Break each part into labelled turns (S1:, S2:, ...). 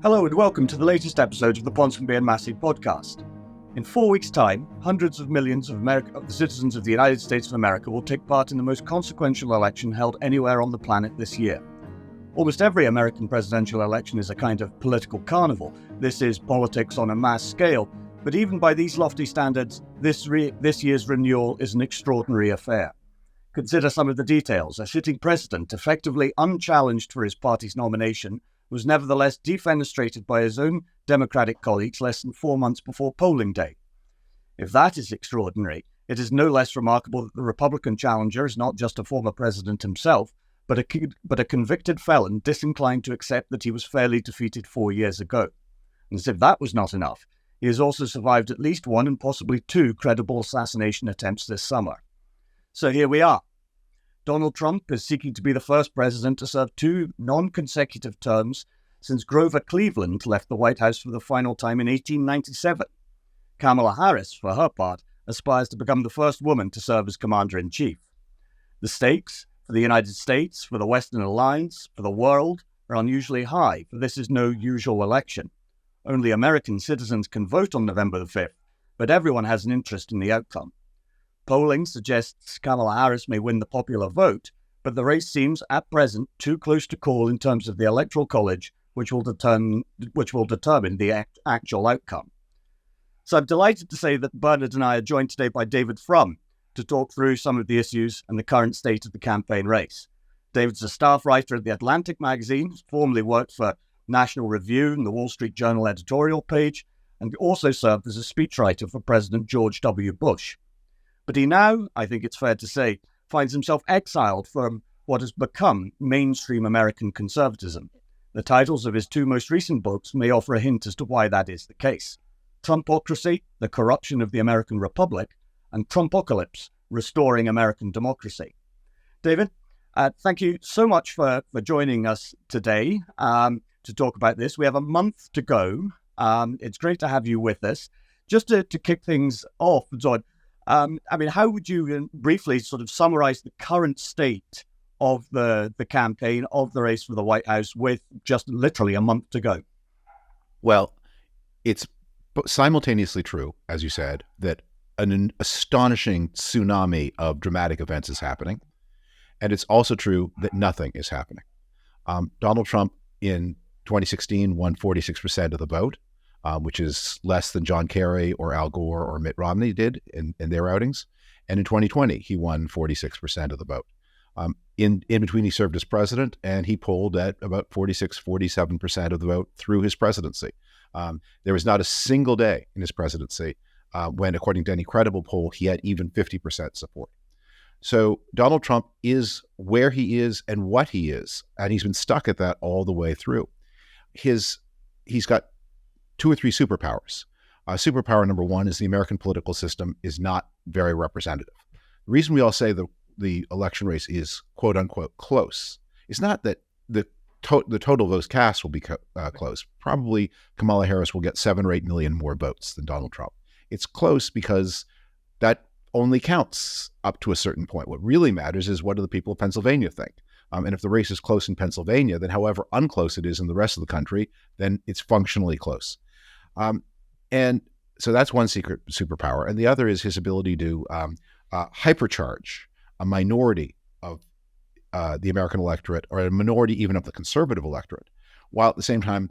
S1: Hello and welcome to the latest episode of the Ponsonby and Massey podcast. In 4 weeks' time, hundreds of millions of the citizens of the United States of America will take part in the most consequential election held anywhere on the planet this year. Almost every American presidential election is a kind of political carnival. This is politics on a mass scale, but even by these lofty standards, this year's renewal is an extraordinary affair. Consider some of the details. A sitting president, effectively unchallenged for his party's nomination, was nevertheless defenestrated by his own Democratic colleagues less than 4 months before polling day. If that is extraordinary, it is no less remarkable that the Republican challenger is not just a former president himself, but a convicted felon disinclined to accept that he was fairly defeated 4 years ago. And as if that was not enough, he has also survived at least one and possibly two credible assassination attempts this summer. So here we are. Donald Trump is seeking to be the first president to serve two non-consecutive terms since Grover Cleveland left the White House for the final time in 1897. Kamala Harris, for her part, aspires to become the first woman to serve as commander-in-chief. The stakes for the United States, for the Western Alliance, for the world, are unusually high, for this is no usual election. Only American citizens can vote on November the 5th, but everyone has an interest in the outcome. Polling suggests Kamala Harris may win the popular vote, but the race seems, at present, too close to call in terms of the Electoral College, which will determine the actual outcome. So I'm delighted to say that Bernard and I are joined today by David Frum to talk through some of the issues and the current state of the campaign race. David's a staff writer at The Atlantic magazine, formerly worked for National Review and the Wall Street Journal editorial page, and also served as a speechwriter for President George W. Bush. But he now, I think it's fair to say, finds himself exiled from what has become mainstream American conservatism. The titles of his two most recent books may offer a hint as to why that is the case. Trumpocracy, The Corruption of the American Republic, and Trumpocalypse, Restoring American Democracy. David, thank you so much for joining us today to talk about this. We have a month to go. It's great to have you with us. Just to kick things off, Zod, how would you briefly sort of summarize the current state of the campaign, of the race for the White House with just literally a month to go?
S2: Well, it's simultaneously true, as you said, that an astonishing tsunami of dramatic events is happening. And it's also true that nothing is happening. Donald Trump in 2016 won 46% of the vote. Which is less than John Kerry or Al Gore or Mitt Romney did in their outings. And in 2020, he won 46% of the vote. In between, he served as president, and he polled at about 47% of the vote through his presidency. There was not a single day in his presidency when, according to any credible poll, he had even 50% support. So Donald Trump is where he is and what he is, and he's been stuck at that all the way through. He's got two or three superpowers. Superpower number one is the American political system is not very representative. The reason we all say the election race is quote unquote close is not that the total votes cast will be close. Probably Kamala Harris will get 7 or 8 million more votes than Donald Trump. It's close because that only counts up to a certain point. What really matters is what do the people of Pennsylvania think? And if the race is close in Pennsylvania, then however unclose it is in the rest of the country, then it's functionally close. And so that's one secret superpower. And the other is his ability to hypercharge a minority of the American electorate, or a minority even of the conservative electorate, while at the same time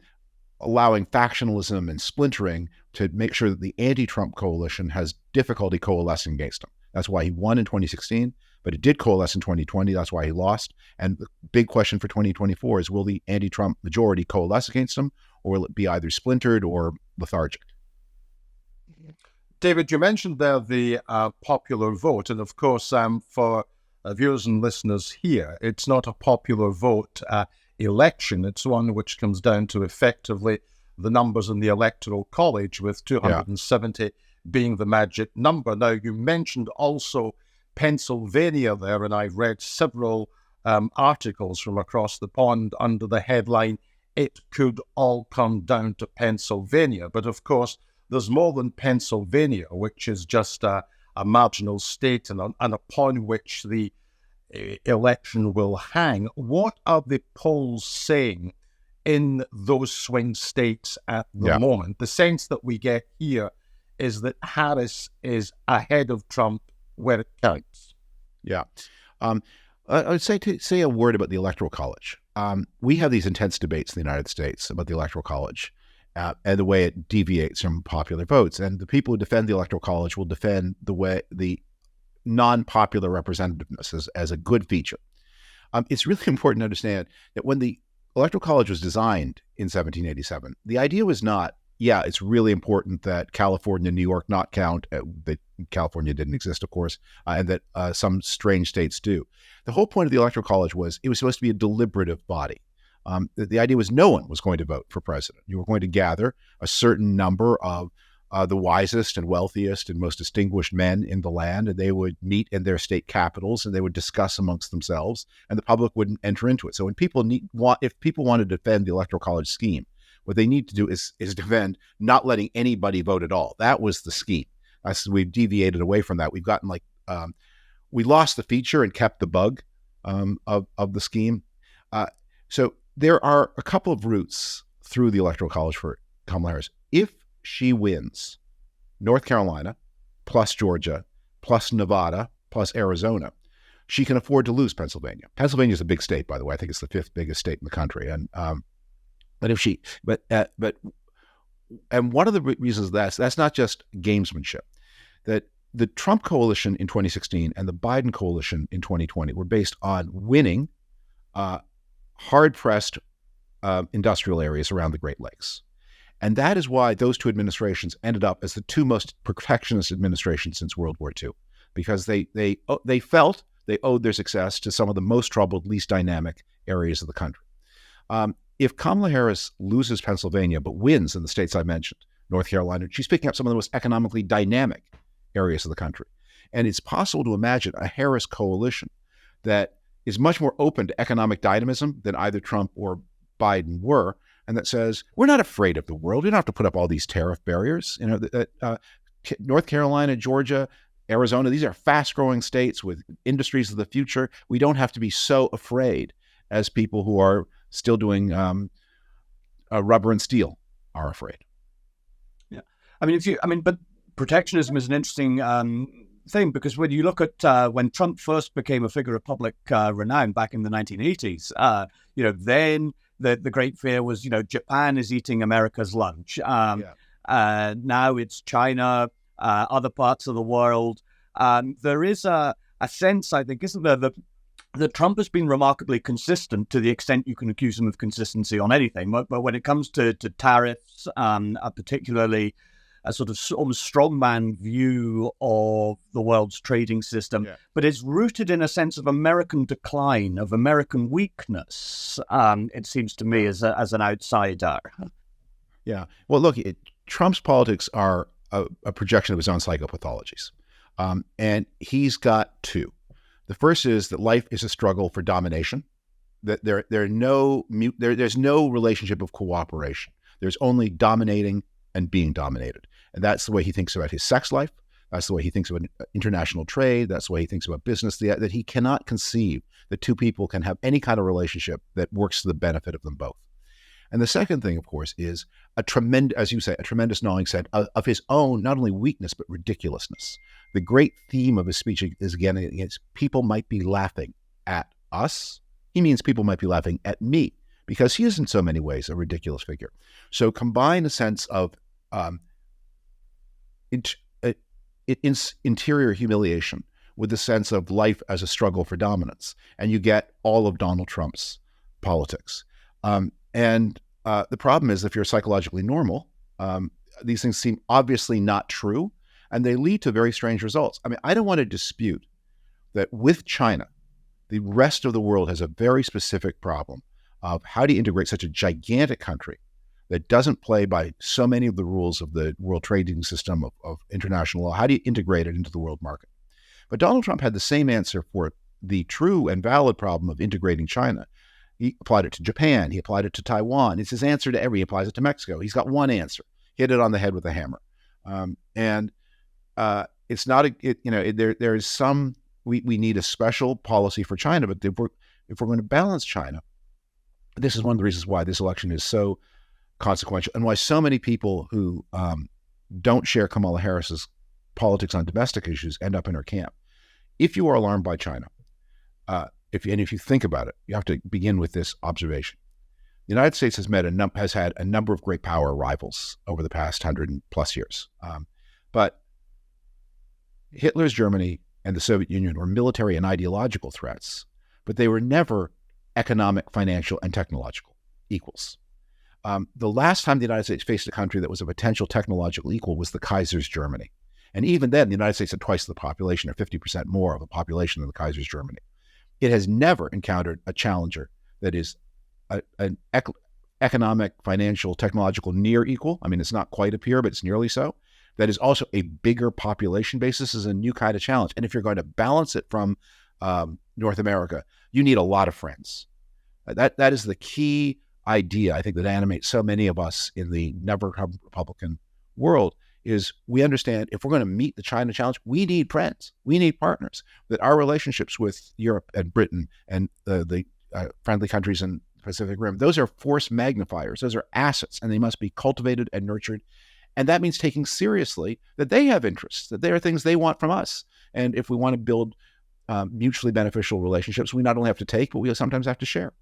S2: allowing factionalism and splintering to make sure that the anti-Trump coalition has difficulty coalescing against him. That's why he won in 2016, but it did coalesce in 2020. That's why he lost. And the big question for 2024 is, will the anti-Trump majority coalesce against him, or will it be either splintered or lethargic?
S3: David, you mentioned there the popular vote. And of course, for viewers and listeners here, it's not a popular vote election. It's one which comes down to effectively the numbers in the Electoral College, with 270 being the magic number. Now, you mentioned also Pennsylvania there, and I've read several articles from across the pond under the headline, "It could all come down to Pennsylvania." But of course, there's more than Pennsylvania, which is just a marginal state and upon which the election will hang. What are the polls saying in those swing states at the
S2: Yeah.
S3: moment. The sense that we get here is that Harris is ahead of Trump where it counts.
S2: Yeah. I would say a word about the Electoral College. We have these intense debates in the United States about the Electoral College and the way it deviates from popular votes. And the people who defend the Electoral College will defend the non-popular representativeness as a good feature. It's really important to understand that when the Electoral College was designed in 1787, the idea was not, yeah, it's really important that California and New York not count. That California didn't exist, of course, and that some strange states do. The whole point of the Electoral College was it was supposed to be a deliberative body. The idea was no one was going to vote for president. You were going to gather a certain number of the wisest and wealthiest and most distinguished men in the land, and they would meet in their state capitals and they would discuss amongst themselves, and the public wouldn't enter into it. So when if people want to defend the Electoral College scheme, what they need to do is defend not letting anybody vote at all. That was the scheme. We've deviated away from that. We've gotten we lost the feature and kept the bug of the scheme. So there are a couple of routes through the Electoral College for Kamala Harris. If she wins North Carolina, plus Georgia, plus Nevada, plus Arizona, she can afford to lose Pennsylvania. Pennsylvania is a big state, by the way. I think it's the 5th biggest state in the country. And and one of the reasons that's not just gamesmanship, that the Trump coalition in 2016 and the Biden coalition in 2020 were based on winning hard-pressed industrial areas around the Great Lakes. And that is why those two administrations ended up as the two most protectionist administrations since World War II, because they felt they owed their success to some of the most troubled, least dynamic areas of the country. If Kamala Harris loses Pennsylvania but wins in the states I mentioned, North Carolina, she's picking up some of the most economically dynamic areas of the country. And it's possible to imagine a Harris coalition that is much more open to economic dynamism than either Trump or Biden were, and that says, we're not afraid of the world. We don't have to put up all these tariff barriers. North Carolina, Georgia, Arizona, these are fast-growing states with industries of the future. We don't have to be so afraid as people who are still doing rubber and steel are afraid.
S1: Yeah. But protectionism is an interesting thing, because when you look at when Trump first became a figure of public renown back in the 1980s, then the great fear was, Japan is eating America's lunch. Now it's China, other parts of the world. There is a sense, I think, isn't there, that Trump has been remarkably consistent to the extent you can accuse him of consistency on anything. But when it comes to tariffs, particularly a sort of almost strongman view of the world's trading system, but it's rooted in a sense of American decline, of American weakness, it seems to me, as an outsider.
S2: Yeah. Well, look, Trump's politics are a projection of his own psychopathologies. And he's got two. The first is that life is a struggle for domination, that there's no relationship of cooperation. There's only dominating and being dominated. And that's the way he thinks about his sex life. That's the way he thinks about international trade. That's the way he thinks about business, that he cannot conceive that two people can have any kind of relationship that works to the benefit of them both. And the second thing, of course, is a tremendous gnawing sense of his own, not only weakness, but ridiculousness. The great theme of his speech is, again, against people might be laughing at us. He means people might be laughing at me, because he is in so many ways a ridiculous figure. So combine a sense of interior humiliation with the sense of life as a struggle for dominance, and you get all of Donald Trump's politics. And the problem is, if you're psychologically normal, these things seem obviously not true, and they lead to very strange results. I mean, I don't want to dispute that with China, the rest of the world has a very specific problem of how do you integrate such a gigantic country that doesn't play by so many of the rules of the world trading system of international law. How do you integrate it into the world market? But Donald Trump had the same answer for the true and valid problem of integrating China. He applied it to Japan. He applied it to Taiwan. It's his answer to he applies it to Mexico. He's got one answer: hit it on the head with a hammer. It's not there is some, we need a special policy for China, but if we're going to balance China, This is one of the reasons why this election is so consequential and why so many people who don't share Kamala Harris's politics on domestic issues end up in her camp. If you are alarmed by China, if you think about it, you have to begin with this observation. The United States has had a number of great power rivals over the past 100+ years. But Hitler's Germany and the Soviet Union were military and ideological threats, but they were never economic, financial, and technological equals. The last time the United States faced a country that was a potential technological equal was the Kaiser's Germany. And even then, the United States had twice the population, or 50% more of the population than the Kaiser's Germany. It has never encountered a challenger that is an economic, financial, technological near equal. I mean, it's not quite a peer, but it's nearly so. That is also a bigger population base. This is a new kind of challenge. And if you're going to balance it from North America, you need a lot of friends. That is the key idea, I think, that animates so many of us in the never Republican world, is we understand if we're going to meet the China challenge, we need friends, we need partners, that our relationships with Europe and Britain and the friendly countries in the Pacific Rim, those are force magnifiers, those are assets, and they must be cultivated and nurtured. And that means taking seriously that they have interests, that there are things they want from us. And if we want to build mutually beneficial relationships, we not only have to take, but we sometimes have to share.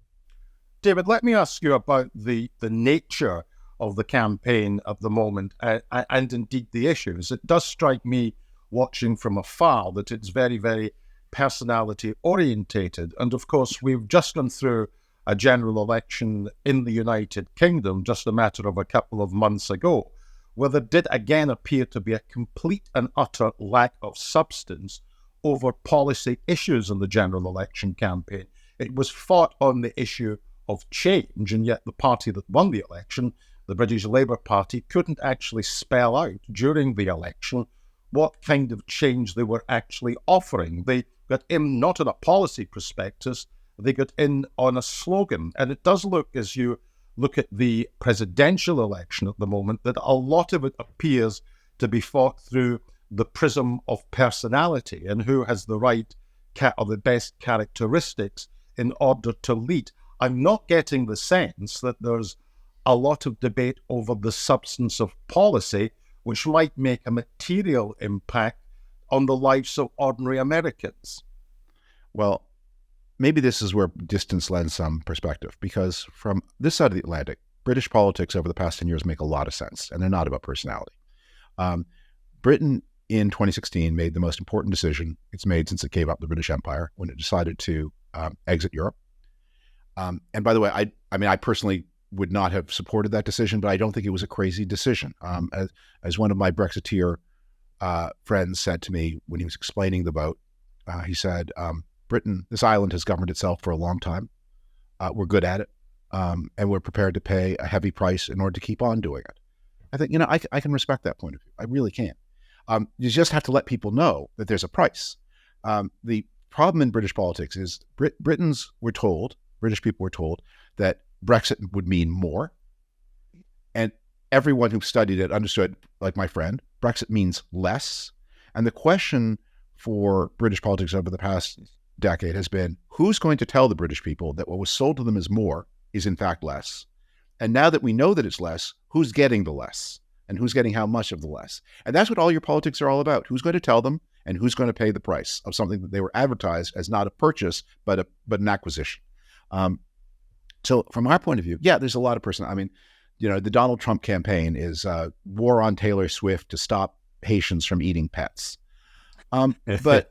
S3: David, let me ask you about the nature of the campaign at the moment and indeed the issues. It does strike me, watching from afar, that it's very, very personality orientated. And of course, we've just gone through a general election in the United Kingdom just a matter of a couple of months ago, where there did again appear to be a complete and utter lack of substance over policy issues in the general election campaign. It was fought on the issue of change, and yet the party that won the election, the British Labour Party, couldn't actually spell out during the election what kind of change they were actually offering. They got in not on a policy prospectus, they got in on a slogan. And it does look, as you look at the presidential election at the moment, that a lot of it appears to be fought through the prism of personality and who has the right or the best characteristics in order to lead. I'm not getting the sense that there's a lot of debate over the substance of policy, which might make a material impact on the lives of ordinary Americans.
S2: Well, maybe this is where distance lends some perspective, because from this side of the Atlantic, British politics over the past 10 years make a lot of sense, and they're not about personality. Britain in 2016 made the most important decision it's made since it gave up the British Empire, when it decided to exit Europe. And by the way, I personally would not have supported that decision, but I don't think it was a crazy decision. As one of my Brexiteer friends said to me when he was explaining the vote, he said, Britain, this island has governed itself for a long time. We're good at it, and we're prepared to pay a heavy price in order to keep on doing it. I think, I can respect that point of view. I really can. You just have to let people know that there's a price. The problem in British politics is British people were told that Brexit would mean more. And everyone who studied it understood, like my friend, Brexit means less. And the question for British politics over the past decade has been, who's going to tell the British people that what was sold to them as more is in fact less? And now that we know that it's less, who's getting the less? And who's getting how much of the less? And that's what all your politics are all about. Who's going to tell them, and who's going to pay the price of something that they were advertised as not a purchase, but an acquisition. So from our point of view, yeah, there's a lot of the Donald Trump campaign is war on Taylor Swift to stop Haitians from eating pets. But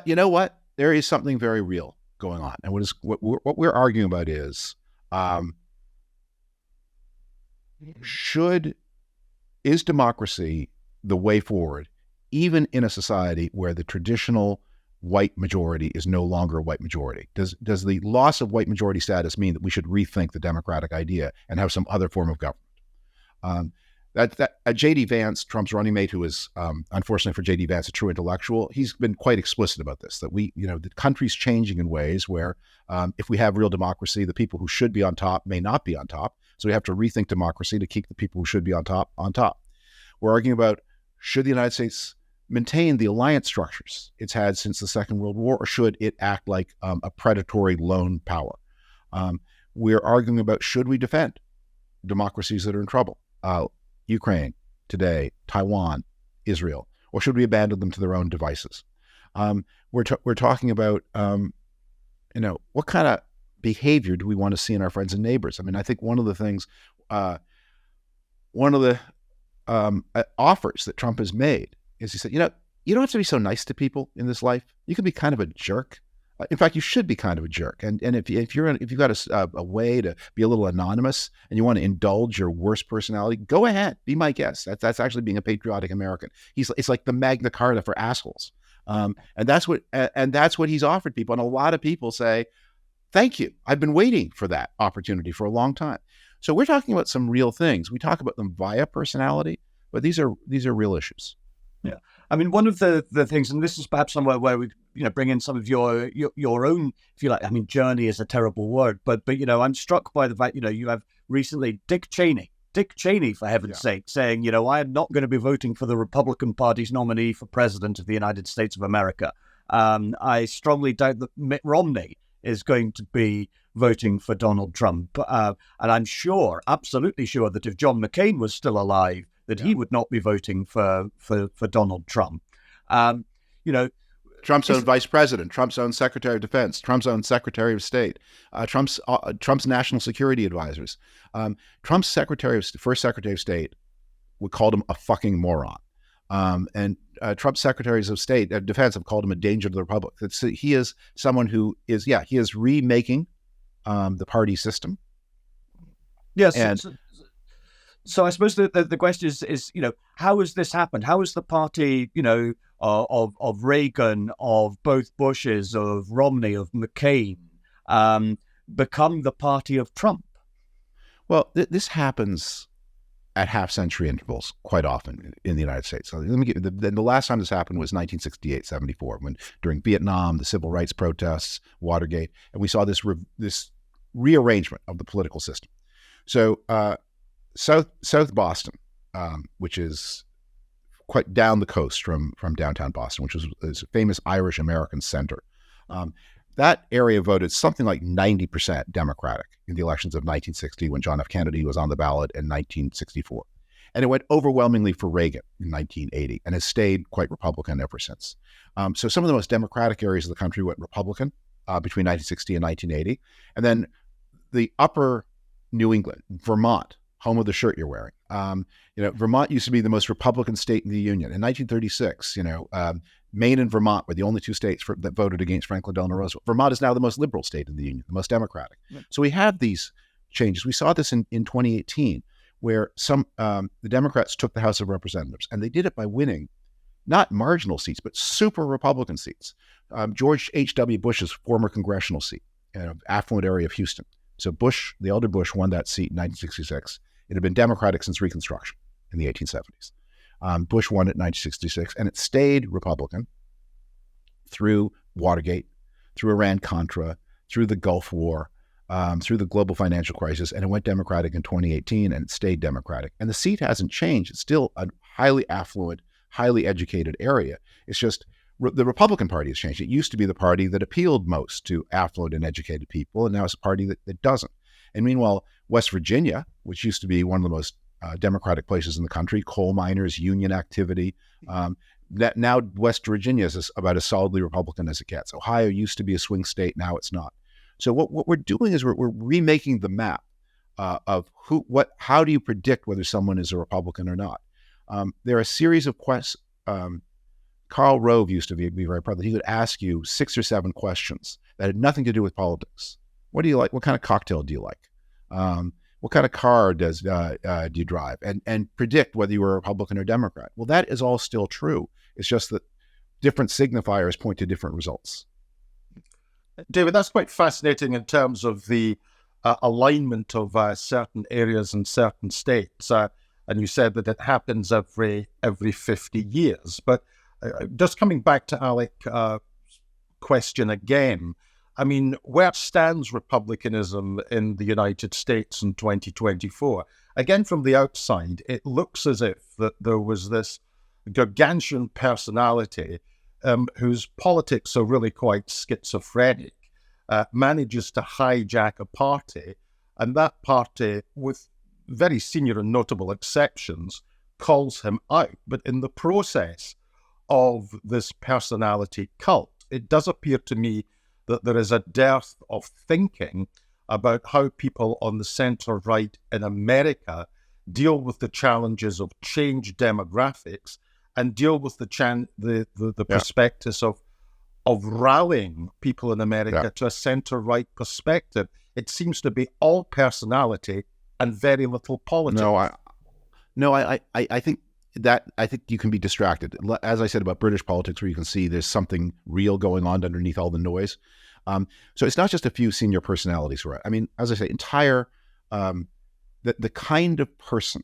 S2: you know what? There is something very real going on. And what we're arguing about is, is democracy the way forward, even in a society where the traditional white majority is no longer a white majority? Does the loss of white majority status mean that we should rethink the democratic idea and have some other form of government? J.D. Vance, Trump's running mate, who is unfortunately for J.D. Vance a true intellectual, he's been quite explicit about this, that the country's changing in ways where if we have real democracy, the people who should be on top may not be on top. So we have to rethink democracy to keep the people who should be on top on top. We're arguing about, should the United States maintain the alliance structures it's had since the Second World War, or should it act like a predatory lone power? We're arguing about, should we defend democracies that are in trouble? Ukraine today, Taiwan, Israel, or should we abandon them to their own devices? We're talking about, what kind of behavior do we want to see in our friends and neighbors? I mean, I think one of the things, one of the offers that Trump has made is he said, you don't have to be so nice to people in this life. You can be kind of a jerk. In fact, you should be kind of a jerk. And if you've got a way to be a little anonymous and you want to indulge your worst personality, go ahead, be my guest. That's actually being a patriotic American. It's like the Magna Carta for assholes. And that's what he's offered people. And a lot of people say, thank you. I've been waiting for that opportunity for a long time. So we're talking about some real things. We talk about them via personality, but these are real issues.
S1: Yeah, I mean, one of the things, and this is perhaps somewhere where we bring in some of your own, if you like. I mean, journey is a terrible word, but I'm struck by the fact you have recently Dick Cheney, for heaven's sake, saying I am not going to be voting for the Republican Party's nominee for president of the United States of America. I strongly doubt that Mitt Romney is going to be voting for Donald Trump, and I'm absolutely sure that if John McCain was still alive, that he would not be voting for Donald Trump.
S2: Trump's own vice president, Trump's own secretary of defense, Trump's own secretary of state, Trump's national security advisors. Trump's first secretary of state would call him a fucking moron. And Trump's secretaries of state, defense, have called him a danger to the republic. He is someone who is, he is remaking the party system.
S1: Yes.
S2: And,
S1: so I suppose the question is, how has this happened? How has the party, of Reagan, of both Bushes, of Romney, of McCain, become the party of Trump?
S2: Well, this happens at half-century intervals quite often in the United States. So let me get the last time this happened was 1968-74, when during Vietnam, the civil rights protests, Watergate, and we saw this rearrangement of the political system. So South Boston, which is quite down the coast from downtown Boston, which is a famous Irish American center. That area voted something like 90% Democratic in the elections of 1960, when John F. Kennedy was on the ballot, in 1964. And it went overwhelmingly for Reagan in 1980 and has stayed quite Republican ever since. So some of the most Democratic areas of the country went Republican between 1960 and 1980. And then the upper New England, Vermont, home of the shirt you're wearing. Vermont used to be the most Republican state in the Union. In 1936, Maine and Vermont were the only two states that voted against Franklin Delano Roosevelt. Vermont is now the most liberal state in the Union, the most Democratic. Yeah. So we have these changes. We saw this in 2018, where the Democrats took the House of Representatives, and they did it by winning not marginal seats, but super Republican seats. George H.W. Bush's former congressional seat, affluent area of Houston. So Bush, the elder Bush, won that seat in 1966. It had been Democratic since Reconstruction in the 1870s. Bush won it in 1966, and it stayed Republican through Watergate, through Iran-Contra, through the Gulf War, through the global financial crisis, and it went Democratic in 2018, and it stayed Democratic. And the seat hasn't changed. It's still a highly affluent, highly educated area. It's just the Republican Party has changed. It used to be the party that appealed most to affluent and educated people, and now it's a party that doesn't. And meanwhile, West Virginia, which used to be one of the most Democratic places in the country, coal miners, union activity, that now West Virginia is about as solidly Republican as it gets. Ohio used to be a swing state, now it's not. So what we're doing is we're remaking the map of how do you predict whether someone is a Republican or not. There are a series of questions. Karl Rove used to be very proud that he would ask you 6 or 7 questions that had nothing to do with politics. What do you like? What kind of cocktail do you like? What kind of car do you drive? And predict whether you were a Republican or Democrat. Well, that is all still true. It's just that different signifiers point to different results.
S3: David, that's quite fascinating in terms of the alignment of certain areas and certain states. And you said that it happens every 50 years. But just coming back to Alec's question again, I mean, where stands republicanism in the United States in 2024? Again, from the outside, it looks as if that there was this gargantuan personality whose politics are really quite schizophrenic, manages to hijack a party, and that party, with very senior and notable exceptions, calls him out. But in the process of this personality cult, it does appear to me that there is a dearth of thinking about how people on the centre-right in America deal with the challenges of changed demographics and deal with the prospectus of rallying people in America to a centre-right perspective. It seems to be all personality and very little politics.
S2: I think you can be distracted. As I said about British politics, where you can see there's something real going on underneath all the noise. So it's not just a few senior personalities, right? I mean, as I say, the kind of person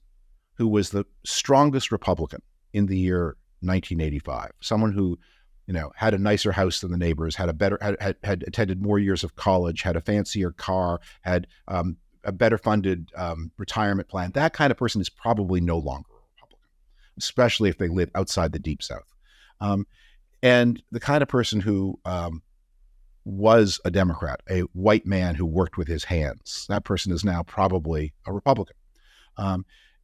S2: who was the strongest Republican in the year 1985, someone who, had a nicer house than the neighbors, had attended more years of college, had a fancier car, had a better funded retirement plan. That kind of person is probably no longer a Republican, especially if they live outside the Deep South. And the kind of person who was a Democrat, a white man who worked with his hands, that person is now probably a Republican.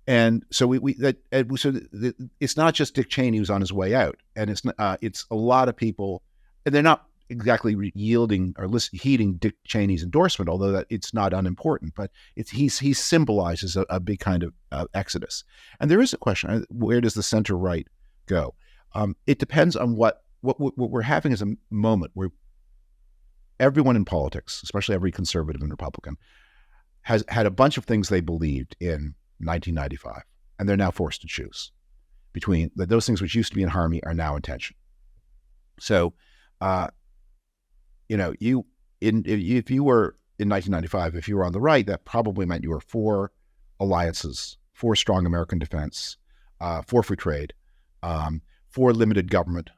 S2: And so it's not just Dick Cheney who's on his way out, and it's a lot of people, and they're not exactly yielding or heeding Dick Cheney's endorsement, although that it's not unimportant. But he symbolizes a big kind of exodus. And there is a question: where does the center right go? It depends on what we're having is a moment where everyone in politics, especially every conservative and Republican, has had a bunch of things they believed in 1995, and they're now forced to choose between those things which used to be in harmony are now in tension. So, if you were in 1995, if you were on the right, that probably meant you were for alliances, for strong American defense, for free trade, for limited government,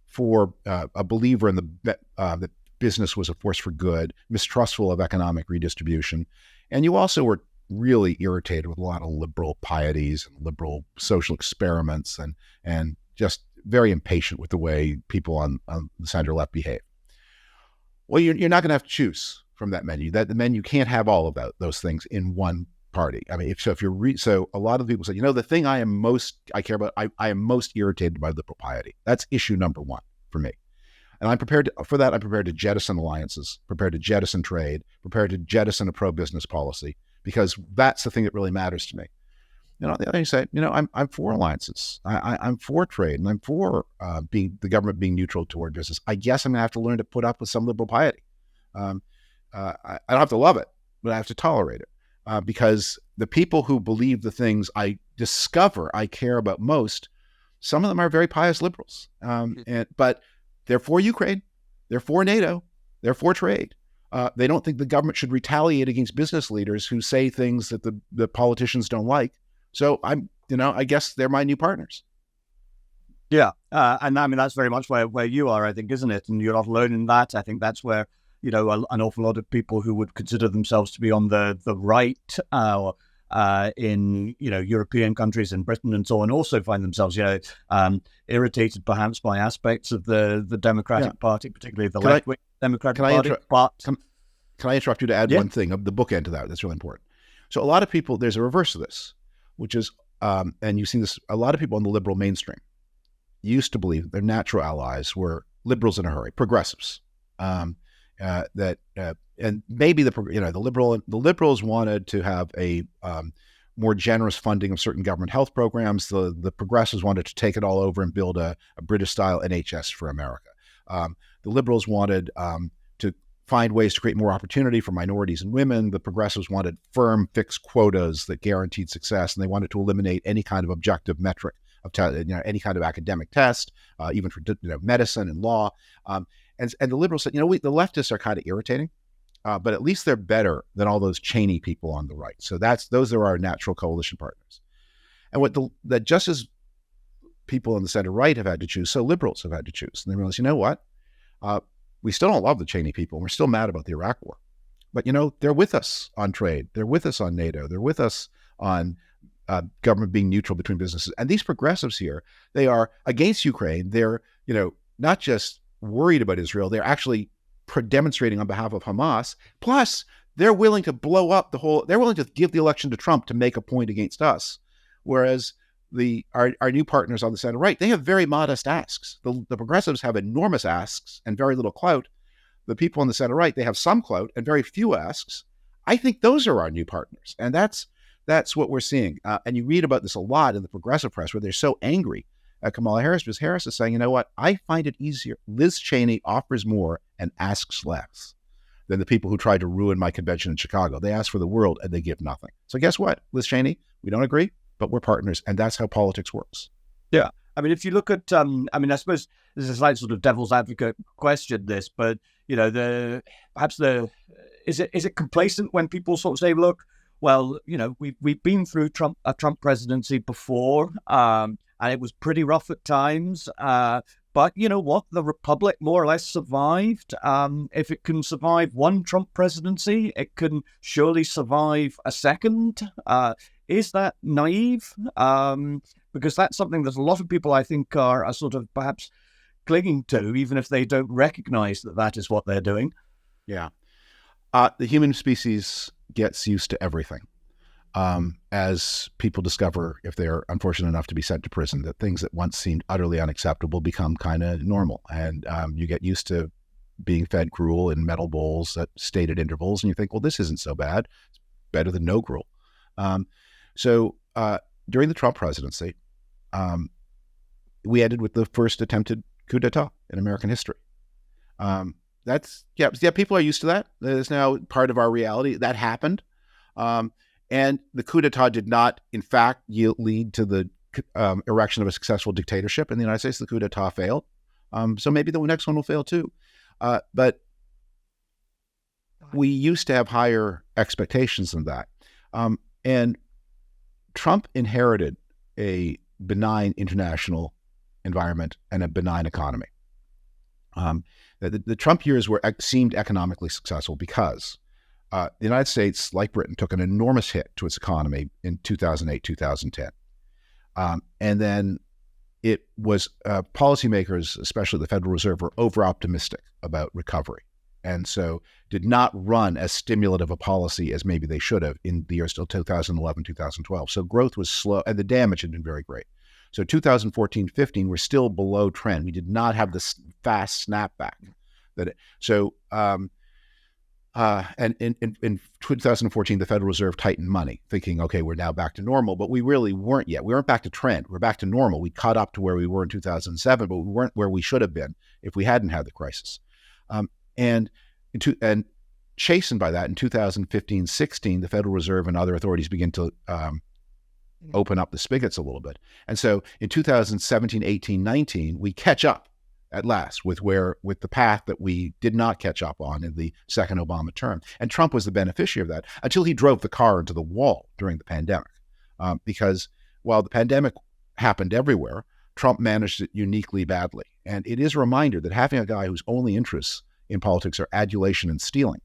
S2: for a believer in that business was a force for good, mistrustful of economic redistribution, and you also were really irritated with a lot of liberal pieties and liberal social experiments and just very impatient with the way people on the center left behave. Well, you're not going to have to choose from that menu. The menu can't have all of those things in one party. I mean, so a lot of people say, the thing I care about, I am most irritated by liberal piety. That's issue number one for me. And I'm prepared to jettison alliances, prepared to jettison trade, prepared to jettison a pro-business policy, because that's the thing that really matters to me. The other thing you say, I'm for alliances. I'm for trade, and I'm for the government being neutral toward business. I guess I'm going to have to learn to put up with some liberal piety. I don't have to love it, but I have to tolerate it, because the people who believe the things I discover I care about most, some of them are very pious liberals, but they're for Ukraine, they're for NATO, they're for trade. They don't think the government should retaliate against business leaders who say things that the politicians don't like. So I guess they're my new partners.
S1: Yeah, and I mean that's very much where you are, I think, isn't it? And you're not alone in that. I think that's where an awful lot of people who would consider themselves to be on the right in European countries and Britain and so on also find themselves irritated perhaps by aspects of the Democratic Party, particularly the left-wing Democratic Party.
S2: Can I interrupt you to add one thing of the bookend to that? That's really important. So a lot of people, there's a reverse of this, which is, and you've seen this, a lot of people in the liberal mainstream used to believe their natural allies were liberals in a hurry, progressives. And maybe the liberals wanted to have a more generous funding of certain government health programs. The progressives wanted to take it all over and build a British-style NHS for America. The liberals wanted to find ways to create more opportunity for minorities and women. The progressives wanted firm, fixed quotas that guaranteed success, and they wanted to eliminate any kind of objective metric of any kind of academic test, even for medicine and law. And the liberals said, the leftists are kind of irritating, but at least they're better than all those Cheney people on the right. So those are our natural coalition partners. And that just as people on the center right have had to choose, so liberals have had to choose. And they realize, what? We still don't love the Cheney people. We're still mad about the Iraq War. But, they're with us on trade. They're with us on NATO. They're with us on government being neutral between businesses. And these progressives here, they are against Ukraine. They're, not just worried about Israel, they're actually demonstrating on behalf of Hamas. Plus, they're willing to blow up they're willing to give the election to Trump to make a point against us. Whereas our new partners on the center right, they have very modest asks. The progressives have enormous asks and very little clout. The people on the center right, they have some clout and very few asks. I think those are our new partners. And that's what we're seeing. And you read about this a lot in the progressive press where they're so angry at Kamala Harris because Harris is saying, you know what, I find it easier. Liz Cheney offers more and asks less than the people who tried to ruin my convention in Chicago. They ask for the world and they give nothing. So guess what, Liz Cheney, we don't agree, but we're partners. And that's how politics works.
S1: Yeah. I mean, if you look at, I suppose this is a slight sort of devil's advocate question, this, but, is it complacent when people sort of say, look, well, we've been through a Trump presidency before, and it was pretty rough at times. But you know what? The Republic more or less survived. If it can survive one Trump presidency, it can surely survive a second. Is that naive? Because that's something that a lot of people, I think, are sort of perhaps clinging to, even if they don't recognize that is what they're doing.
S2: Yeah. The human species gets used to everything. As people discover, if they're unfortunate enough to be sent to prison, that things that once seemed utterly unacceptable become kind of normal. And you get used to being fed gruel in metal bowls at stated intervals. And you think, well, this isn't so bad. It's better than no gruel. So during the Trump presidency, we ended with the first attempted coup d'etat in American history. People are used to that. It's now part of our reality. That happened. And the coup d'etat did not, in fact, lead to the erection of a successful dictatorship in the United States. The coup d'etat failed. So maybe the next one will fail too. But we used to have higher expectations than that. And Trump inherited a benign international environment and a benign economy. The Trump years seemed economically successful because the United States, like Britain, took an enormous hit to its economy in 2008, 2010. And then it was policymakers, especially the Federal Reserve, were over-optimistic about recovery. And so did not run as stimulative a policy as maybe they should have in the years till 2011, 2012. So growth was slow and the damage had been very great. So 2014, 15, we're still below trend. We did not have this fast snapback. And in 2014, the Federal Reserve tightened money, thinking, okay, we're now back to normal, but we really weren't yet. We weren't back to trend. We're back to normal. We caught up to where we were in 2007, but we weren't where we should have been if we hadn't had the crisis. And chastened by that, in 2015, 16, the Federal Reserve and other authorities begin to open up the spigots a little bit. And so in 2017, 18, 19, we catch up at last with the path that we did not catch up on in the second Obama term. And Trump was the beneficiary of that until he drove the car into the wall during the pandemic. Because while the pandemic happened everywhere, Trump managed it uniquely badly. And it is a reminder that having a guy whose only interests in politics are adulation and stealing,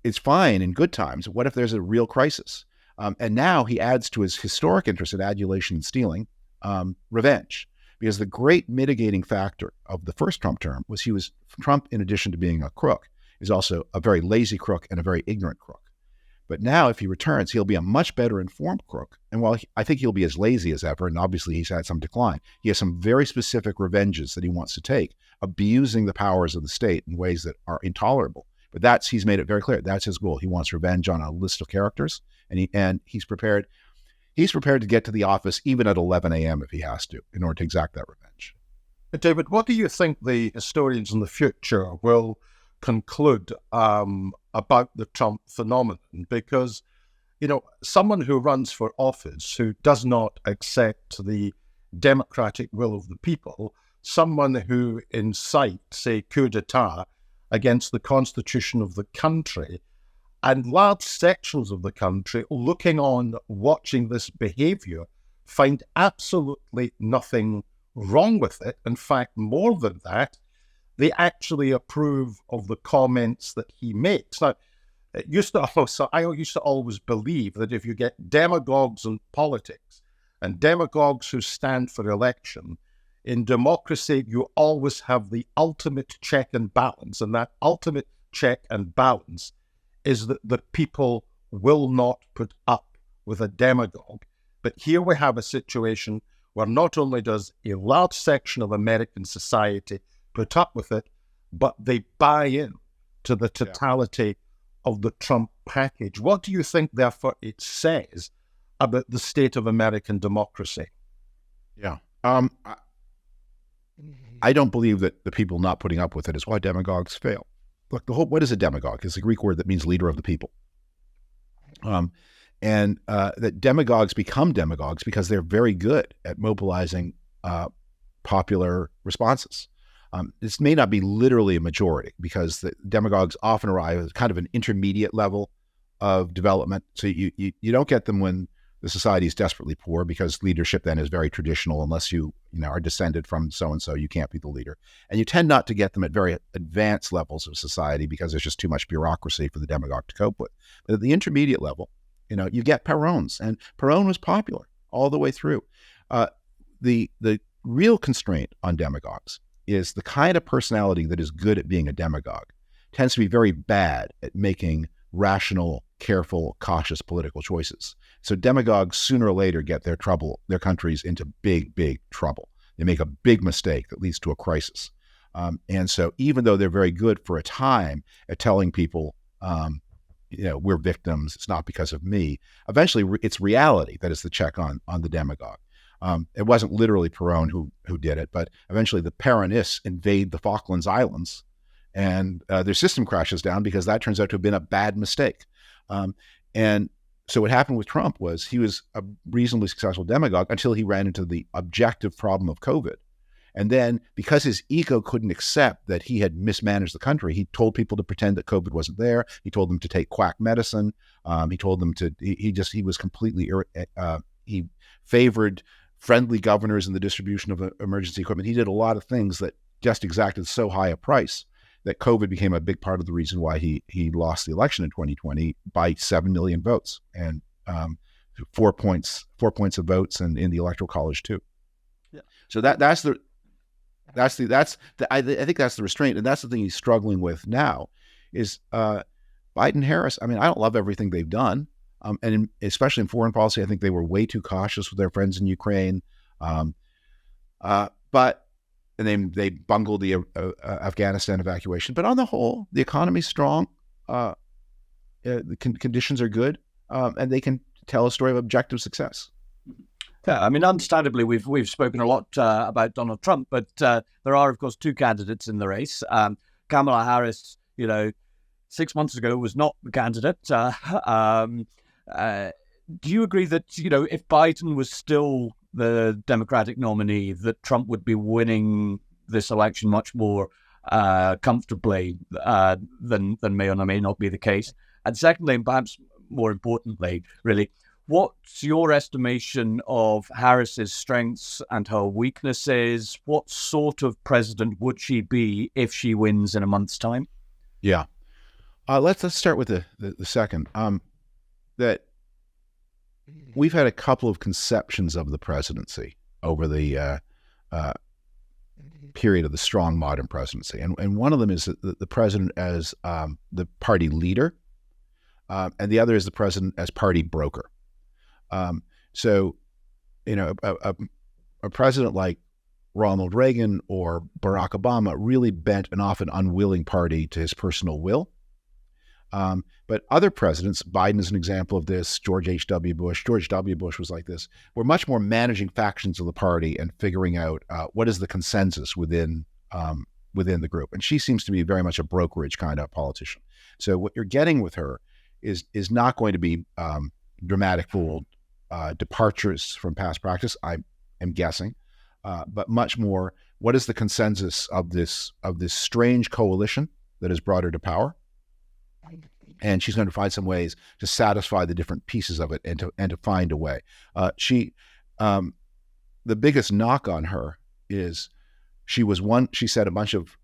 S2: it's fine in good times. What if there's a real crisis? And now he adds to his historic interest in adulation and stealing, revenge. Because the great mitigating factor of the first Trump term was Trump, in addition to being a crook, is also a very lazy crook and a very ignorant crook. But now if he returns, he'll be a much better informed crook. And while I think he'll be as lazy as ever, and obviously he's had some decline, he has some very specific revenges that he wants to take, abusing the powers of the state in ways that are intolerable. But he's made it very clear. That's his goal. He wants revenge on a list of characters, and he's prepared. He's prepared to get to the office even at 11 a.m. if he has to, in order to exact that revenge.
S3: David, what do you think the historians in the future will conclude about the Trump phenomenon? Because, someone who runs for office who does not accept the democratic will of the people, someone who incites a coup d'etat against the constitution of the country, and large sections of the country looking on, watching this behavior, find absolutely nothing wrong with it. In fact, more than that, they actually approve of the comments that he makes. Now, I used to always believe that if you get demagogues in politics and demagogues who stand for election, in democracy, you always have the ultimate check and balance. And that ultimate check and balance is that the people will not put up with a demagogue. But here we have a situation where not only does a large section of American society put up with it, but they buy in to the totality of the Trump package. What do you think, therefore, it says about the state of American democracy?
S2: Yeah. I don't believe that the people not putting up with it is why demagogues fail. Look, what is a demagogue? It's a Greek word that means leader of the people. And that demagogues become demagogues because they're very good at mobilizing popular responses. This may not be literally a majority because the demagogues often arrive at kind of an intermediate level of development. So you don't get them when the society is desperately poor, because leadership then is very traditional. Unless you are descended from so-and-so, you can't be the leader. And you tend not to get them at very advanced levels of society because there's just too much bureaucracy for the demagogue to cope with. But at the intermediate level, you get Perrons, and Perron was popular all the way through. The real constraint on demagogues is the kind of personality that is good at being a demagogue tends to be very bad at making rational, careful, cautious political choices. So demagogues sooner or later get their countries into big, big trouble. They make a big mistake that leads to a crisis. And so even though they're very good for a time at telling people, we're victims, it's not because of me, eventually it's reality that is the check on the demagogue. It wasn't literally Perron who did it, but eventually the Perronists invade the Falklands Islands, and their system crashes down because that turns out to have been a bad mistake. And so what happened with Trump was he was a reasonably successful demagogue until he ran into the objective problem of COVID. And then because his ego couldn't accept that he had mismanaged the country, he told people to pretend that COVID wasn't there. He told them to take quack medicine. He told them he was completely, he favored friendly governors in the distribution of emergency equipment. He did a lot of things that just exacted so high a price that COVID became a big part of the reason why he lost the election in 2020 by 7 million votes and 4 points of votes and in the Electoral College too. Yeah. So I think that's the restraint, and that's the thing he's struggling with now is Biden Harris. I mean, I don't love everything they've done. Especially in foreign policy, I think they were way too cautious with their friends in Ukraine. And they bungled the Afghanistan evacuation. But on the whole, the economy's strong. The conditions are good, and they can tell a story of objective success.
S1: Yeah, I mean, understandably, we've spoken a lot about Donald Trump, but there are, of course, two candidates in the race. Kamala Harris, 6 months ago was not the candidate. Do you agree that, if Biden was still the Democratic nominee, that Trump would be winning this election much more comfortably than may or may not be the case? And secondly, and perhaps more importantly, really, what's your estimation of Harris's strengths and her weaknesses? What sort of president would she be if she wins in a month's time?
S2: Yeah. Let's start with the second. That we've had a couple of conceptions of the presidency over the period of the strong modern presidency. And one of them is the president as the party leader, and the other is the president as party broker. So, a president like Ronald Reagan or Barack Obama really bent an often unwilling party to his personal will. But other presidents, Biden is an example of this, George H.W. Bush was like this, were much more managing factions of the party and figuring out what is the consensus within the group. And she seems to be very much a brokerage kind of politician. So what you're getting with her is not going to be dramatic, bold departures from past practice, I am guessing, but much more, what is the consensus of this strange coalition that has brought her to power? And she's going to find some ways to satisfy the different pieces of it and to find a way. The biggest knock on her is she said a bunch of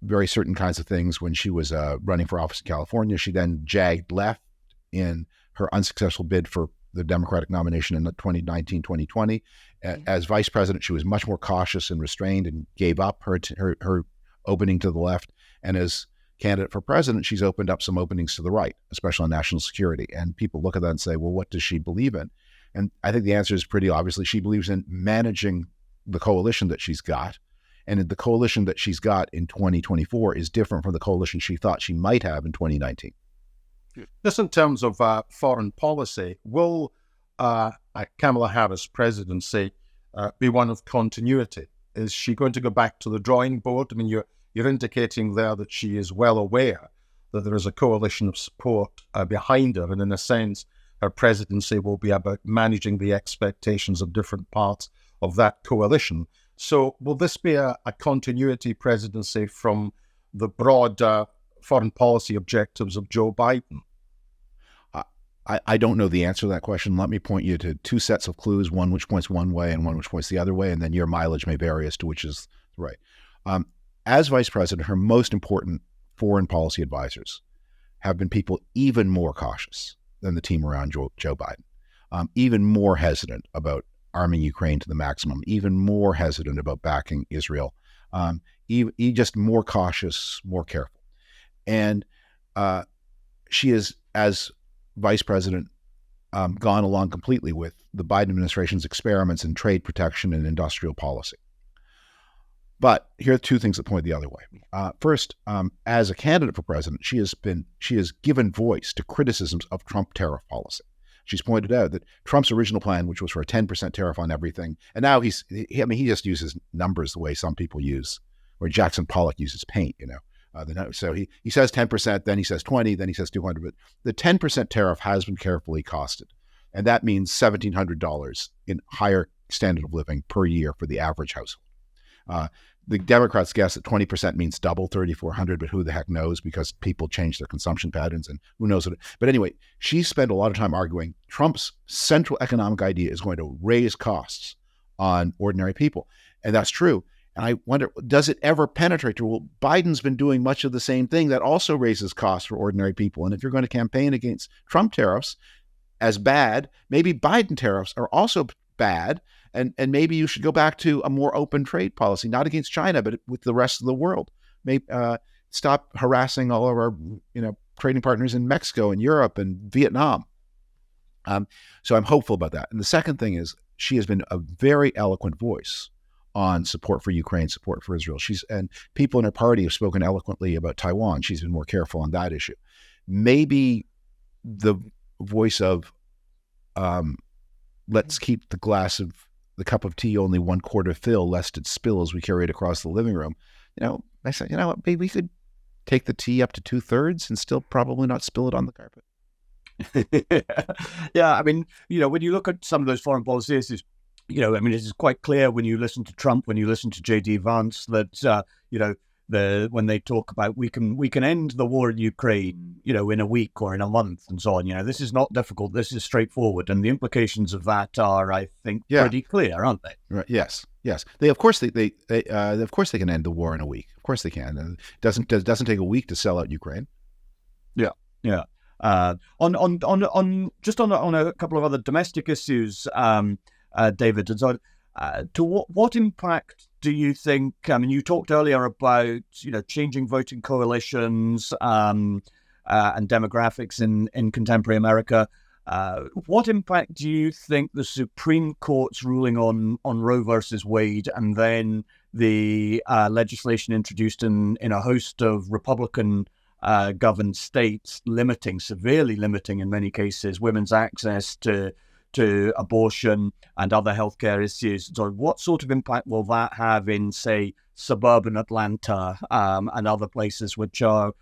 S2: very certain kinds of things when she was running for office in California. She then jagged left in her unsuccessful bid for the Democratic nomination in 2019, 2020. As vice president, she was much more cautious and restrained and gave up her opening to the left. And as candidate for president, she's opened up some openings to the right, especially on national security. And people look at that and say, well, what does she believe in? And I think the answer is pretty obviously. She believes in managing the coalition that she's got. And the coalition that she's got in 2024 is different from the coalition she thought she might have in 2019.
S3: Just in terms of foreign policy, will Kamala Harris' presidency be one of continuity? Is she going to go back to the drawing board? I mean, you're indicating there that she is well aware that there is a coalition of support behind her, and in a sense, her presidency will be about managing the expectations of different parts of that coalition. So will this be a continuity presidency from the broad foreign policy objectives of Joe Biden?
S2: I don't know the answer to that question. Let me point you to two sets of clues, one which points one way and one which points the other way, and then your mileage may vary as to which is right. As vice president, her most important foreign policy advisors have been people even more cautious than the team around Joe Biden, even more hesitant about arming Ukraine to the maximum, even more hesitant about backing Israel, just more cautious, more careful. And she is, as vice president, gone along completely with the Biden administration's experiments in trade protection and industrial policy. But here are two things that point the other way. First, as a candidate for president, she has given voice to criticisms of Trump tariff policy. She's pointed out that Trump's original plan, which was for a 10% tariff on everything, and now he just uses numbers the way some people use, or Jackson Pollock uses paint, So he says 10%, then he says 20, then he says 200. But the 10% tariff has been carefully costed, and that means $1,700 in higher standard of living per year for the average household. The Democrats guess that 20% means double, 3,400, but who the heck knows, because people change their consumption patterns and who knows what. But anyway, she spent a lot of time arguing Trump's central economic idea is going to raise costs on ordinary people. And that's true. And I wonder, does it ever penetrate to, well, Biden's been doing much of the same thing that also raises costs for ordinary people. And if you're going to campaign against Trump tariffs as bad, maybe Biden tariffs are also bad. And maybe you should go back to a more open trade policy, not against China, but with the rest of the world. Maybe stop harassing all of our, trading partners in Mexico and Europe and Vietnam. So I'm hopeful about that. And the second thing is she has been a very eloquent voice on support for Ukraine, support for Israel. And people in her party have spoken eloquently about Taiwan. She's been more careful on that issue. Maybe the voice of let's keep the cup of tea only 1/4 fill, lest it spill as we carry it across the living room. I said, what, maybe we could take the tea up to 2/3 and still probably not spill it on the carpet.
S1: Yeah, I mean, when you look at some of those foreign policy issues, it is quite clear when you listen to Trump, when you listen to J.D. Vance, that, when they talk about we can end the war in Ukraine, in a week or in a month and so on. This is not difficult. This is straightforward, and the implications of that are, I think, pretty clear, aren't they?
S2: Right. Yes. They of course they can end the war in a week. Of course they can. It doesn't take a week to sell out Ukraine.
S1: Yeah. On a couple of other domestic issues, David, and so to what impact do you think? I mean, you talked earlier about changing voting coalitions and demographics in contemporary America. What impact do you think the Supreme Court's ruling on Roe versus Wade, and then the legislation introduced in a host of Republican governed states, severely limiting in many cases women's access to abortion and other healthcare issues? So what sort of impact will that have in, say, suburban Atlanta and other places which are,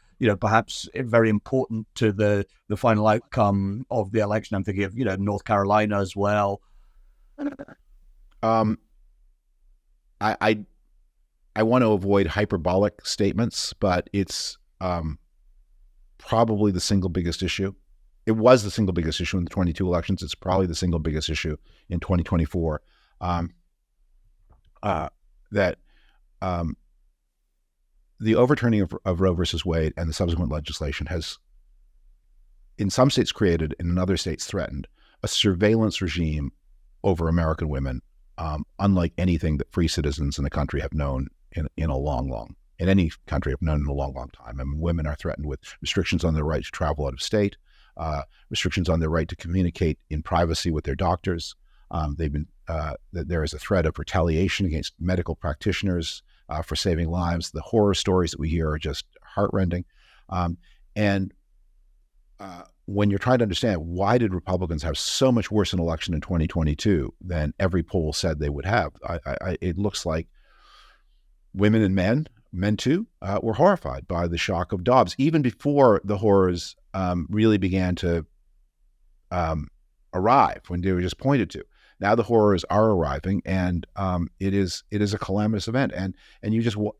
S1: perhaps very important to the final outcome of the election? I'm thinking of, North Carolina as well.
S2: I want to avoid hyperbolic statements, but it's probably the single biggest issue. It was the single biggest issue in the 22 elections. It's probably the single biggest issue in 2024. That the overturning of Roe versus Wade and the subsequent legislation has, in some states created, and in other states threatened, a surveillance regime over American women, unlike anything that free citizens in the country have known in any country have known in a long, long time. I mean, women are threatened with restrictions on their right to travel out of state, restrictions on their right to communicate in privacy with their doctors. There is a threat of retaliation against medical practitioners for saving lives. The horror stories that we hear are just heartrending. When you're trying to understand why did Republicans have so much worse an election in 2022 than every poll said they would have, it looks like women and men too, were horrified by the shock of Dobbs, even before the horrors really began to arrive, when they were just pointed to. Now the horrors are arriving, and it is a calamitous event. And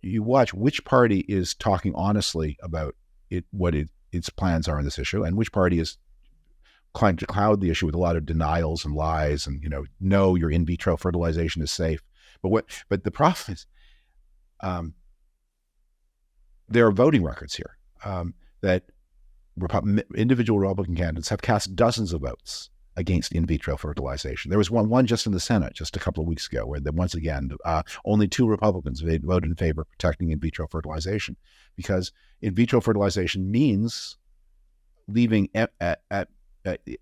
S2: you watch which party is talking honestly about it, its plans are on this issue, and which party is trying to cloud the issue with a lot of denials and lies, and no, your in vitro fertilization is safe. But the problem is, there are voting records here that individual Republican candidates have cast dozens of votes against in vitro fertilization. There was one just in the Senate just a couple of weeks ago, where once again only 2 Republicans voted in favor of protecting in vitro fertilization, because in vitro fertilization means leaving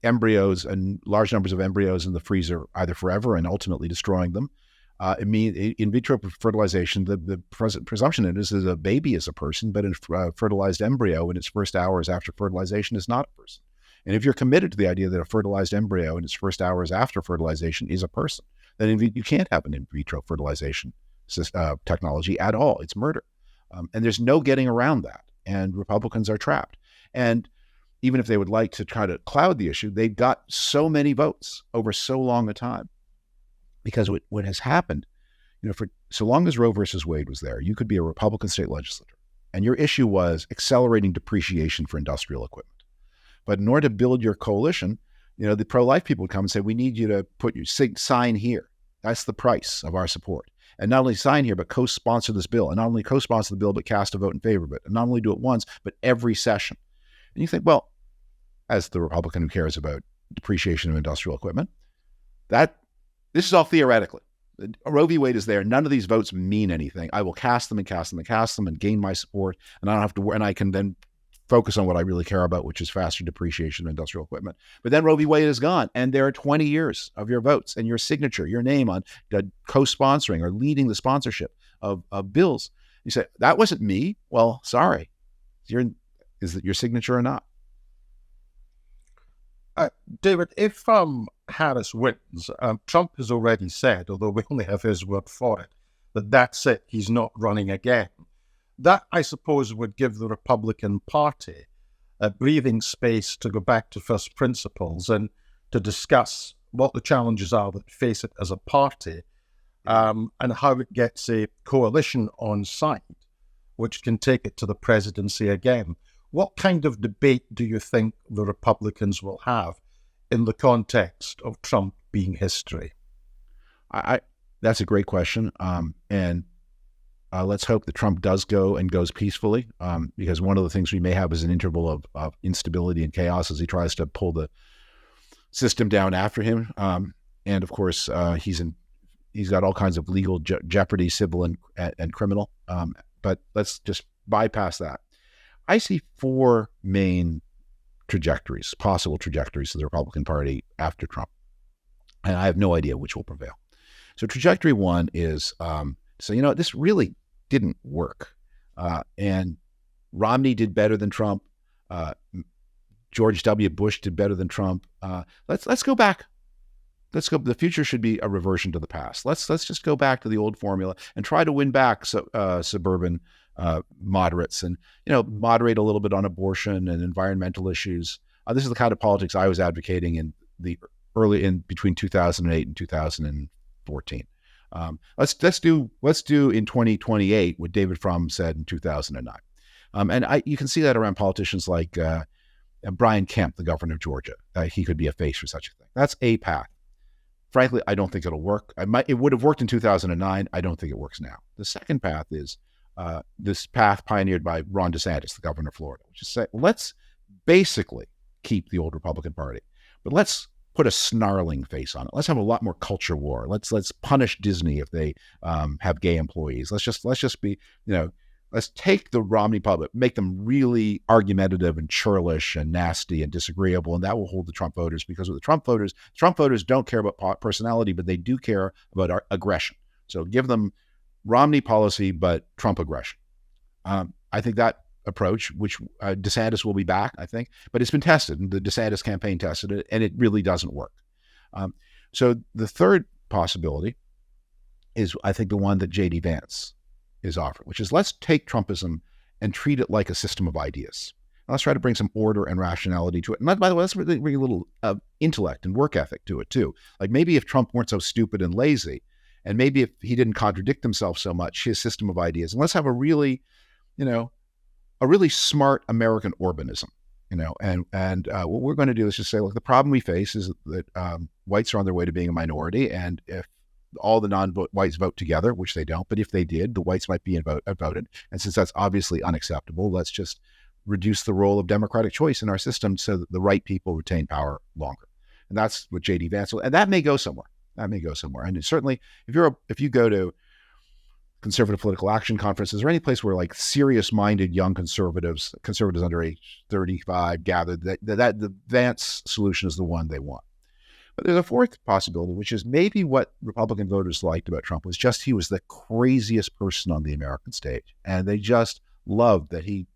S2: embryos and large numbers of embryos in the freezer either forever and ultimately destroying them. It means in vitro fertilization, the presumption is that a baby is a person, but a fertilized embryo in its first hours after fertilization is not a person. And if you're committed to the idea that a fertilized embryo in its first hours after fertilization is a person, then you can't have an in vitro fertilization technology at all. It's murder. And there's no getting around that. And Republicans are trapped. And even if they would like to try to cloud the issue, they've got so many votes over so long a time. Because what has happened, for so long as Roe versus Wade was there, you could be a Republican state legislator, and your issue was accelerating depreciation for industrial equipment. But in order to build your coalition, the pro-life people would come and say, we need you to put your sign here. That's the price of our support. And not only sign here, but co-sponsor this bill. And not only co-sponsor the bill, but cast a vote in favor of it. And not only do it once, but every session. And you think, well, as the Republican who cares about depreciation of industrial equipment, this is all theoretically. Roe v. Wade is there. None of these votes mean anything. I will cast them and cast them and cast them and gain my support. And I don't have to, and I can then focus on what I really care about, which is faster depreciation of industrial equipment. But then Roe v. Wade is gone, and there are 20 years of your votes and your signature, your name on co-sponsoring or leading the sponsorship of bills. You say, that wasn't me. Well, sorry. Is it your signature or not?
S3: David, if Harris wins, Trump has already said, although we only have his word for it, that's it, he's not running again. That, I suppose, would give the Republican Party a breathing space to go back to first principles and to discuss what the challenges are that face it as a party, and how it gets a coalition on side, which can take it to the presidency again. What kind of debate do you think the Republicans will have in the context of Trump being history?
S2: That's a great question. And let's hope that Trump does go and goes peacefully, because one of the things we may have is an interval of instability and chaos as he tries to pull the system down after him. And of course, he's got all kinds of legal jeopardy, civil and criminal. But let's just bypass that. I see 4 main possible trajectories of the Republican Party after Trump. And I have no idea which will prevail. So trajectory 1 is, this really didn't work. And Romney did better than Trump. George W. Bush did better than Trump. Let's go back. Let's go. The future should be a reversion to the past. Let's just go back to the old formula and try to win back suburban moderates, and moderate a little bit on abortion and environmental issues. This is the kind of politics I was advocating in between 2008 and 2014. Let's do in 2028 what David Frum said in 2009, and you can see that around politicians like Brian Kemp, the governor of Georgia. He could be a face for such a thing. That's a path. Frankly, I don't think it'll work. It would have worked in 2009. I don't think it works now. The second path is this path pioneered by Ron DeSantis, the governor of Florida, which is say, let's basically keep the old Republican Party, but let's put a snarling face on it. Let's have a lot more culture war. Let's punish Disney if they have gay employees. Let's just be, let's take the Romney public, make them really argumentative and churlish and nasty and disagreeable, and that will hold the Trump voters, because with the Trump voters don't care about personality, but they do care about our aggression. So give them Romney policy, but Trump aggression. I think that approach, which DeSantis will be back, I think, but it's been tested, and the DeSantis campaign tested it, and it really doesn't work. So the third possibility is, I think, the one that J.D. Vance is offering, which is, let's take Trumpism and treat it like a system of ideas. And let's try to bring some order and rationality to it. And by the way, let's bring a little intellect and work ethic to it too. Like, maybe if Trump weren't so stupid and lazy, and maybe if he didn't contradict himself so much, his system of ideas. And let's have a really smart American Orbanism, and what we're going to do is just say, look, the problem we face is that whites are on their way to being a minority, and if all the non-whites vote together, which they don't, but if they did, the whites might be outvoted. And since that's obviously unacceptable, let's just reduce the role of democratic choice in our system so that the right people retain power longer. And that's what J.D. Vance will, and that may go somewhere. And certainly, if you go to conservative political action conferences or any place where like serious-minded young conservatives under age 35 gather, that the Vance solution is the one they want. But there's a fourth possibility, which is maybe what Republican voters liked about Trump was just he was the craziest person on the American stage, and they just loved that he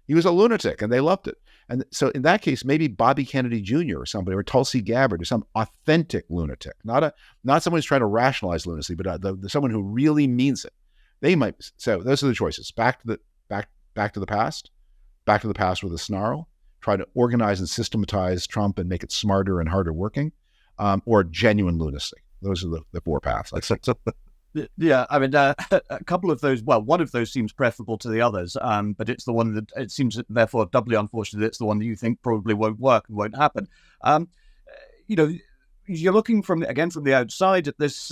S2: was a lunatic, and they loved it. And so in that case, maybe Bobby Kennedy Jr. or somebody, or Tulsi Gabbard, or some authentic lunatic, not someone who's trying to rationalize lunacy, but someone who really means it. They might. So those are the choices: back to the past with a snarl, try to organize and systematize Trump and make it smarter and harder working, or genuine lunacy. Those are the four paths.
S1: Yeah, I mean, a couple of those, well, one of those seems preferable to the others, but it's the one that it seems, therefore, doubly unfortunate, it's the one that you think probably won't work and won't happen. You're looking from the outside at this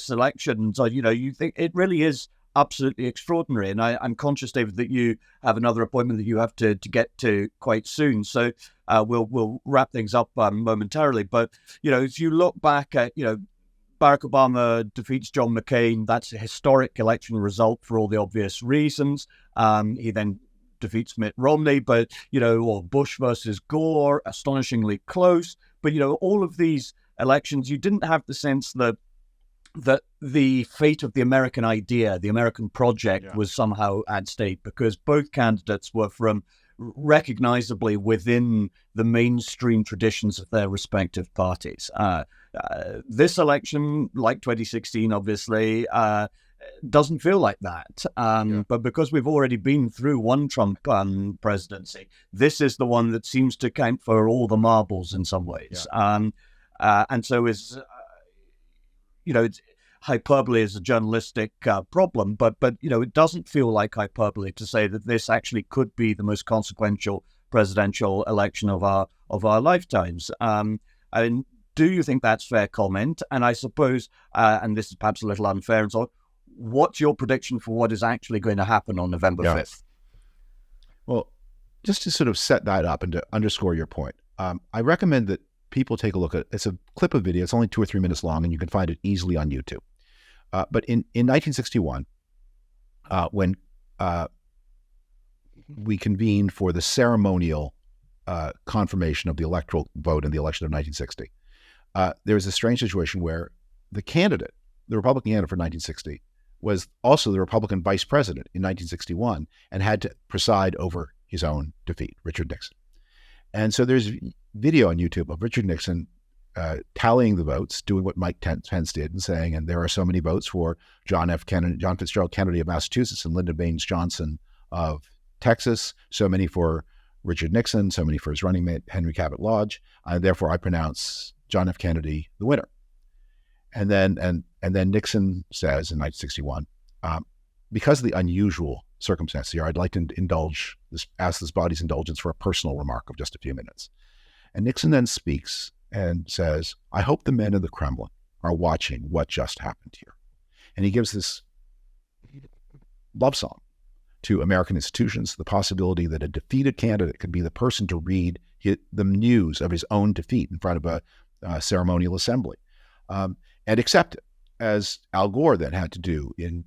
S1: election, so, you think it really is absolutely extraordinary. And I'm conscious, David, that you have another appointment that you have to get to quite soon. So we'll wrap things up momentarily. But, if you look back at, Barack Obama defeats John McCain. That's a historic election result for all the obvious reasons. He then defeats Mitt Romney, but, or Bush versus Gore, astonishingly close. But, all of these elections, you didn't have the sense that the fate of the American idea, the American project, was somehow at stake, because both candidates were from recognizably within the mainstream traditions of their respective parties. This election, like 2016, obviously, doesn't feel like that. But because we've already been through one Trump presidency, this is the one that seems to count for all the marbles in some ways. And so it's hyperbole is a journalistic problem, but it doesn't feel like hyperbole to say that this actually could be the most consequential presidential election of our lifetimes. And do you think that's fair comment? And I suppose, and this is perhaps a little unfair, and so what's your prediction for what is actually going to happen on November 5th?
S2: Well, just to sort of set that up and to underscore your point, I recommend that people take a look at, it's a clip of video. It's only 2 or 3 minutes long, and you can find it easily on YouTube. But in 1961, when we convened for the ceremonial confirmation of the electoral vote in the election of 1960, there was a strange situation where the Republican candidate for 1960, was also the Republican vice president in 1961 and had to preside over his own defeat, Richard Nixon. And so there's video on YouTube of Richard Nixon tallying the votes, doing what Mike Pence did, and saying, and there are so many votes for John Fitzgerald Kennedy of Massachusetts and Lyndon Baines Johnson of Texas, so many for Richard Nixon, so many for his running mate, Henry Cabot Lodge. Therefore, I pronounce John F. Kennedy the winner. And then Nixon says in 1961, because of the unusual circumstances here, I'd like to ask this body's indulgence for a personal remark of just a few minutes. And Nixon then speaks and says, I hope the men in the Kremlin are watching what just happened here. And he gives this love song to American institutions, the possibility that a defeated candidate could be the person to read the news of his own defeat in front of a ceremonial assembly, and accept it, as Al Gore then had to do in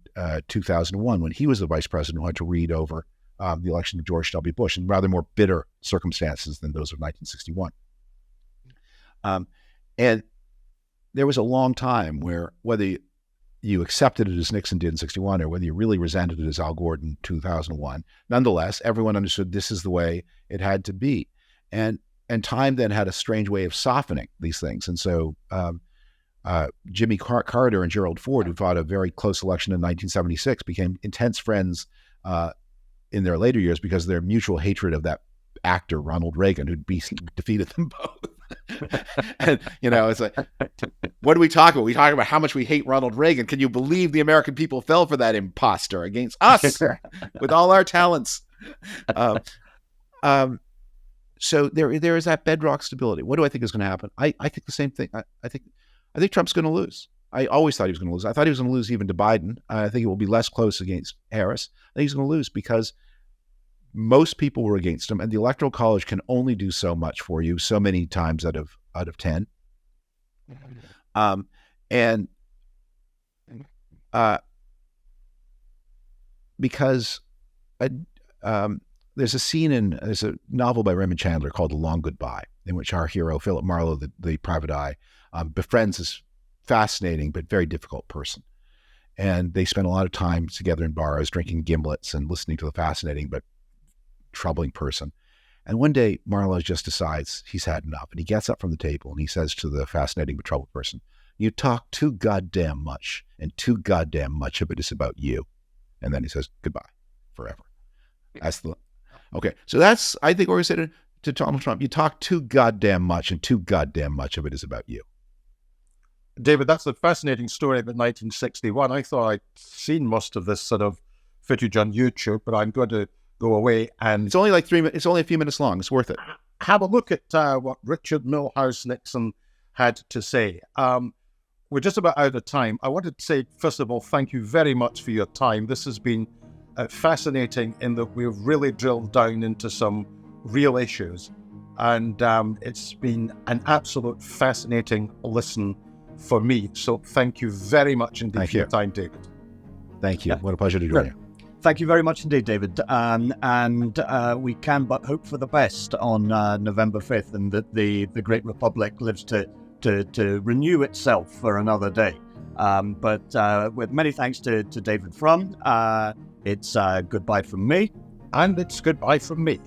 S2: 2001 when he was the vice president who had to read over the election of George W. Bush in rather more bitter circumstances than those of 1961. And there was a long time where whether you accepted it as Nixon did in 61 or whether you really resented it as Al Gore in 2001, nonetheless, everyone understood this is the way it had to be. And time then had a strange way of softening these things. And so Jimmy Carter and Gerald Ford, who fought a very close election in 1976, became intense friends in their later years because of their mutual hatred of that actor, Ronald Reagan, who'd defeated them both. And, it's like, what do we talk about? We talk about how much we hate Ronald Reagan. Can you believe the American people fell for that imposter against us with all our talents? So there is that bedrock stability. What do I think is going to happen? I think the same thing. I think Trump's going to lose. I always thought he was going to lose. I thought he was going to lose even to Biden. I think it will be less close against Harris. I think he's going to lose because most people were against him, and the Electoral College can only do so much for you so many times out of 10. Because there's a novel by Raymond Chandler called The Long Goodbye, in which our hero, Philip Marlowe, the private eye, befriends this fascinating but very difficult person. And they spend a lot of time together in bars, drinking gimlets and listening to the fascinating but troubling person. And one day, Marlowe just decides he's had enough. And he gets up from the table and he says to the fascinating but troubled person, "You talk too goddamn much, and too goddamn much of it is about you." And then he says, "Goodbye forever." Okay. So that's, I think, what we said to Donald Trump. You talk too goddamn much, and too goddamn much of it is about you.
S3: David, that's a fascinating story about 1961. I thought I'd seen most of this sort of footage on YouTube, but I'm going to go away and...
S2: It's only like 3 minutes. It's only a few minutes long. It's worth it.
S3: Have a look at what Richard Milhous Nixon had to say. We're just about out of time. I wanted to say, first of all, thank you very much for your time. This has been fascinating in that we've really drilled down into some real issues. And it's been an absolute fascinating listen for me. So thank you very much indeed for your time, David.
S2: Thank you. What a pleasure to join you.
S1: Thank you very much indeed, David. And we can but hope for the best on November 5th, and that the Great Republic lives to renew itself for another day. But with many thanks to David Frum, it's goodbye from me.
S3: And it's goodbye from me.